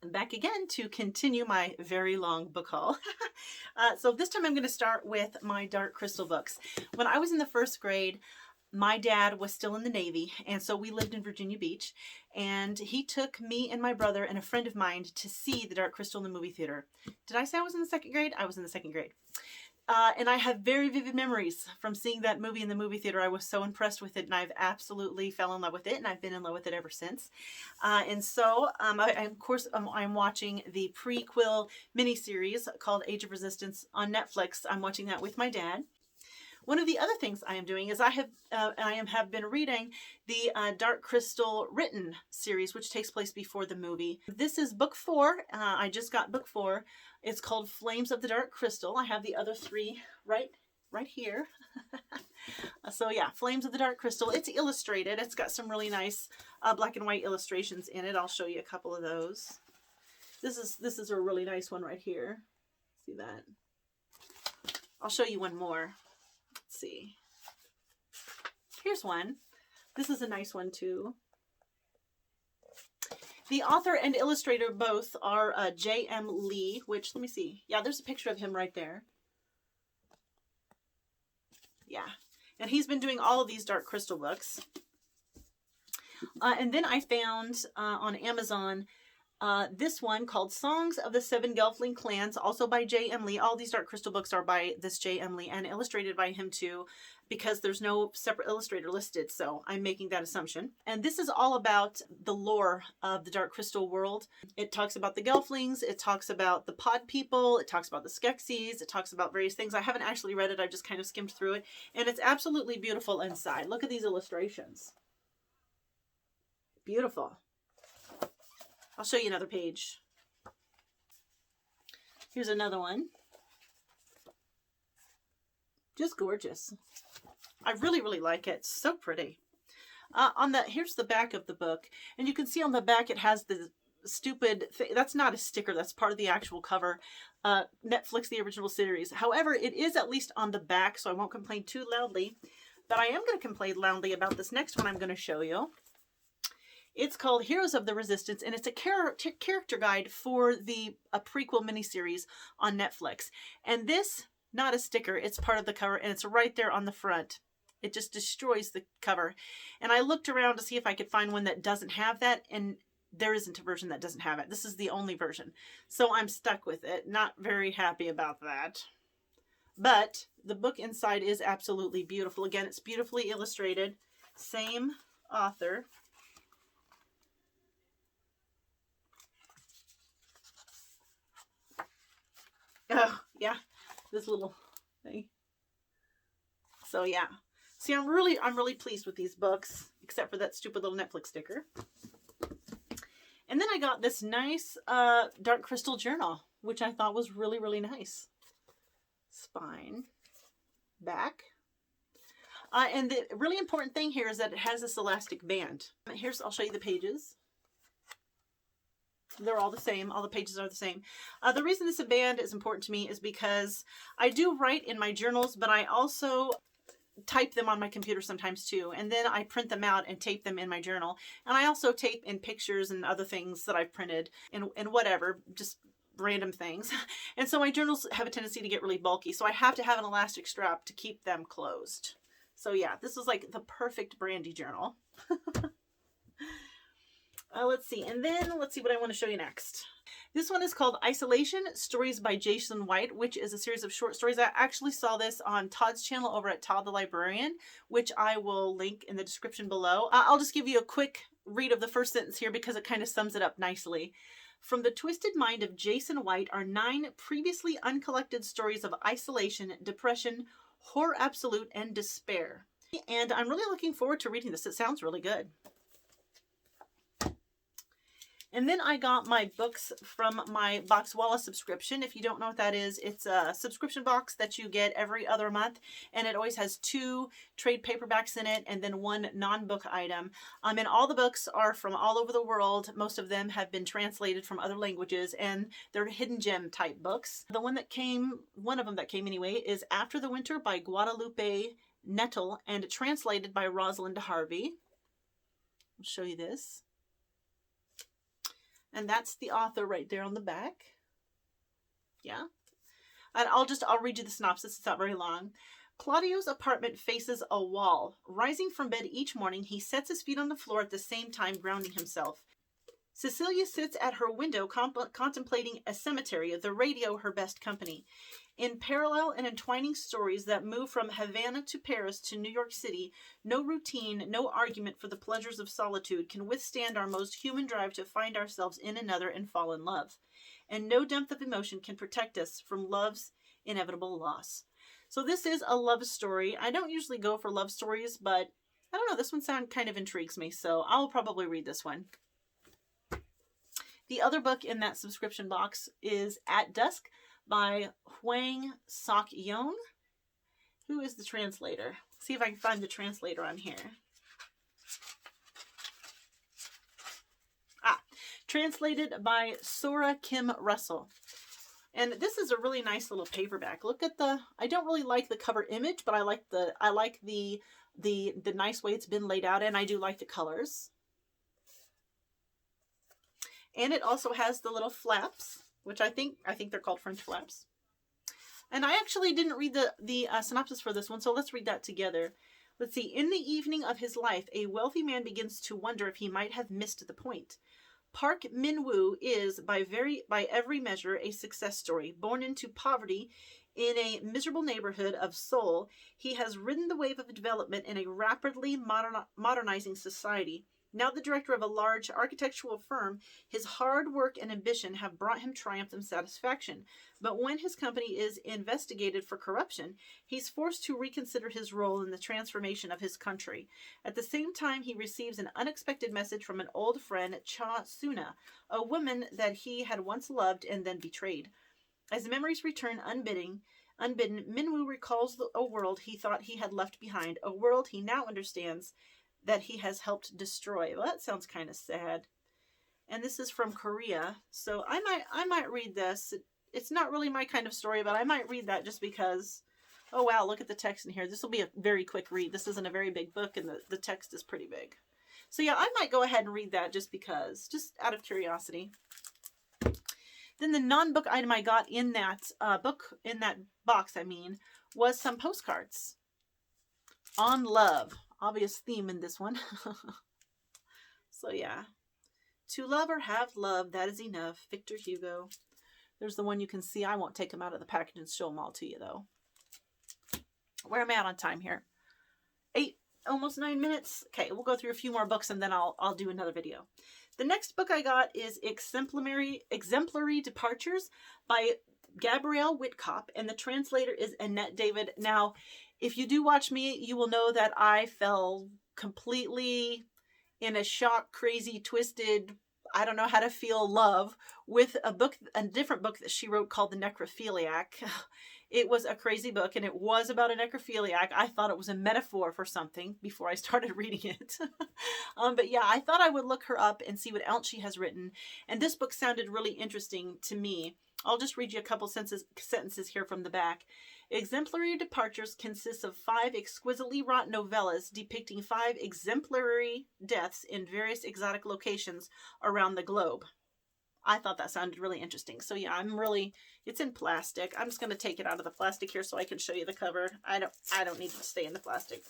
I'm back again to continue my very long book haul. So this time I'm going to start with my Dark Crystal books. When I was in the first grade, my dad was still in the Navy, and so we lived in Virginia Beach, and he took me and my brother and a friend of mine to see the Dark Crystal in the movie theater. Did I say I was in the second grade? I was in the second grade. And I have very vivid memories from seeing that movie in the movie theater. I was so impressed with it, and I've absolutely fell in love with it, and I've been in love with it ever since. And so, of course, I'm watching the prequel miniseries called Age of Resistance on Netflix. I'm watching that with my dad. One of the other things I am doing is I have been reading the Dark Crystal written series, which takes place before the movie. This is book 4. I just got book 4. It's called Flames of the Dark Crystal. I have the other 3 right here. So yeah, Flames of the Dark Crystal. It's illustrated. It's got some really nice black and white illustrations in it. I'll show you a couple of those. This is a really nice one right here. See that? I'll show you one more. Let's see. Here's one. This is a nice one too. The author and illustrator both are J.M. Lee, which, let me see. Yeah, there's a picture of him right there. Yeah. And he's been doing all of these Dark Crystal books. And then I found on Amazon this one called Songs of the Seven Gelfling Clans, also by J.M. Lee. All these Dark Crystal books are by this J.M. Lee and illustrated by him too, because there's no separate illustrator listed, so I'm making that assumption. And this is all about the lore of the Dark Crystal world. It talks about the Gelflings, it talks about the Pod People, it talks about the Skeksis, it talks about various things. I haven't actually read it, I've just kind of skimmed through it, and it's absolutely beautiful inside. Look at these illustrations. Beautiful. I'll show you another page. Here's another one. Just gorgeous. I really, really like it. It's so pretty. Here's the back of the book. And you can see on the back it has the stupid thing. That's not a sticker. That's part of the actual cover. Netflix, the original series. However, it is at least on the back, so I won't complain too loudly. But I am going to complain loudly about this next one I'm going to show you. It's called Heroes of the Resistance, and it's a character guide for the prequel miniseries on Netflix. And this, not a sticker, it's part of the cover, and it's right there on the front. It just destroys the cover. And I looked around to see if I could find one that doesn't have that, and there isn't a version that doesn't have it. This is the only version. So I'm stuck with it. Not very happy about that. But the book inside is absolutely beautiful. Again, it's beautifully illustrated. Same author. Oh, yeah, this little thing. So yeah. See, I'm really pleased with these books, except for that stupid little Netflix sticker. And then I got this nice Dark Crystal journal, which I thought was really, really nice. Spine, back. And the really important thing here is that it has this elastic band. I'll show you the pages. They're all the same. All the pages are the same. The reason this band is important to me is because I do write in my journals, but I also type them on my computer sometimes too. And then I print them out and tape them in my journal. And I also tape in pictures and other things that I've printed and whatever, just random things. And so my journals have a tendency to get really bulky. So I have to have an elastic strap to keep them closed. So yeah, this is like the perfect brandy journal. Let's see. And then let's see what I want to show you next. This one is called Isolation, Stories by Jason White, which is a series of short stories. I actually saw this on Todd's channel over at Todd the Librarian, which I will link in the description below. I'll just give you a quick read of the first sentence here because it kind of sums it up nicely. From the twisted mind of Jason White are 9 previously uncollected stories of isolation, depression, horror absolute, and despair. And I'm really looking forward to reading this. It sounds really good. And then I got my books from my Boxwalla subscription. If you don't know what that is, it's a subscription box that you get every other month. And it always has 2 trade paperbacks in it and then 1 non-book item. And all the books are from all over the world. Most of them have been translated from other languages and they're hidden gem type books. One of them that came anyway, is After the Winter by Guadalupe Nettle and translated by Rosalind Harvey. I'll show you this. And that's the author right there on the back. Yeah. And I'll read you the synopsis. It's not very long. Claudio's apartment faces a wall. Rising from bed each morning, he sets his feet on the floor at the same time grounding himself. Cecilia sits at her window contemplating a cemetery, the radio her best company. In parallel and entwining stories that move from Havana to Paris to New York City, no routine, no argument for the pleasures of solitude can withstand our most human drive to find ourselves in another and fall in love. And no depth of emotion can protect us from love's inevitable loss. So this is a love story. I don't usually go for love stories, but I don't know, this one kind of intrigues me, so I'll probably read this one. The other book in that subscription box is At Dusk by Hwang Sok-yeon. Who is the translator? See if I can find the translator on here. Translated by Sora Kim Russell. And this is a really nice little paperback. Look at I don't really like the cover image, but I like the nice way it's been laid out, and I do like the colors. And it also has the little flaps, which I think they're called French flaps. And I actually didn't read the synopsis for this one, so let's read that together. Let's see. In the evening of his life, a wealthy man begins to wonder if he might have missed the point. Park Min-woo is, by every measure, a success story. Born into poverty in a miserable neighborhood of Seoul, he has ridden the wave of development in a rapidly modernizing society. Now the director of a large architectural firm, his hard work and ambition have brought him triumph and satisfaction. But when his company is investigated for corruption, he's forced to reconsider his role in the transformation of his country. At the same time, he receives an unexpected message from an old friend, Cha Suna, a woman that he had once loved and then betrayed. As memories return unbidden, Min-woo recalls a world he thought he had left behind, a world he now understands that he has helped destroy. Well, that sounds kind of sad. And this is from Korea, so I might read this. It's not really my kind of story, but I might read that just because. Oh wow, look at the text in here. This will be a very quick read. This isn't a very big book, and the text is pretty big. So yeah, I might go ahead and read that just because, just out of curiosity. Then the non-book item I got in that box, was some postcards on love. Obvious theme in this one. So yeah. To love or have love, that is enough. Victor Hugo. There's the one you can see. I won't take them out of the package and show them all to you, though. Where am I at on time here? 8, almost 9 minutes. Okay, we'll go through a few more books and then I'll do another video. The next book I got is Exemplary Departures by Gabrielle Whitcop, and the translator is Annette David. Now, if you do watch me, you will know that I fell completely in a shock, crazy, twisted, I don't know how to feel love with a different book that she wrote called The Necrophiliac. It was a crazy book, and it was about a necrophiliac. I thought it was a metaphor for something before I started reading it. But yeah, I thought I would look her up and see what else she has written. And this book sounded really interesting to me. I'll just read you a couple sentences here from the back. Exemplary Departures consists of 5 exquisitely wrought novellas depicting 5 exemplary deaths in various exotic locations around the globe. I thought that sounded really interesting. So yeah, it's in plastic. I'm just going to take it out of the plastic here so I can show you the cover. I don't need it to stay in the plastic.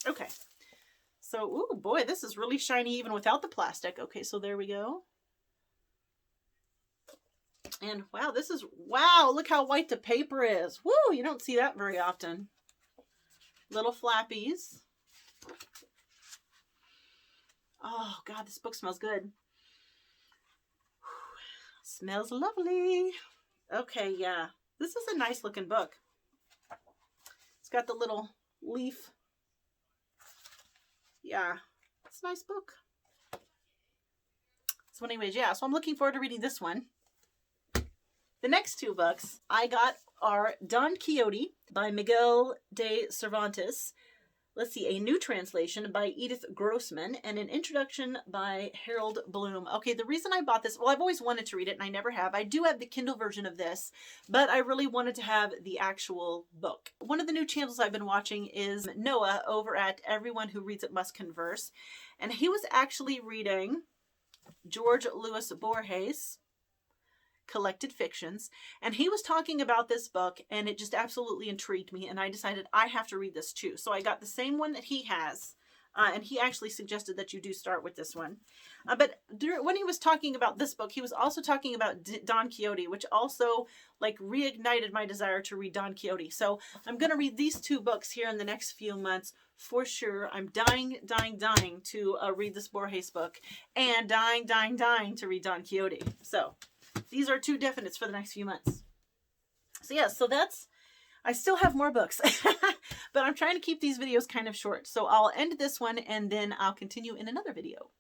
Okay. So, ooh, boy, this is really shiny even without the plastic. Okay, so there we go. And wow, wow, look how white the paper is. Woo, you don't see that very often. Little flappies. Oh, God, this book smells good. Whew. Smells lovely. Okay, yeah. This is a nice looking book. It's got the little leaf. Yeah, it's a nice book. So anyways, yeah, so I'm looking forward to reading this one. The next 2 books I got are Don Quixote by Miguel de Cervantes. let's see, a new translation by Edith Grossman and an introduction by Harold Bloom. Okay, the reason I bought this, well, I've always wanted to read it and I never have. I do have the Kindle version of this, but I really wanted to have the actual book. One of the new channels I've been watching is Noah over at Everyone Who Reads It Must Converse, and he was actually reading George Louis Borges' Collected Fictions, and he was talking about this book, and it just absolutely intrigued me, and I decided I have to read this too. So I got the same one that he has, and he actually suggested that you do start with this one. But when he was talking about this book, he was also talking about Don Quixote, which also like reignited my desire to read Don Quixote. So I'm going to read these two books here in the next few months for sure. I'm dying to read this Borges book, and dying to read Don Quixote. So these are two definites for the next few months. So yeah, so that's, I still have more books, but I'm trying to keep these videos kind of short. So I'll end this one and then I'll continue in another video.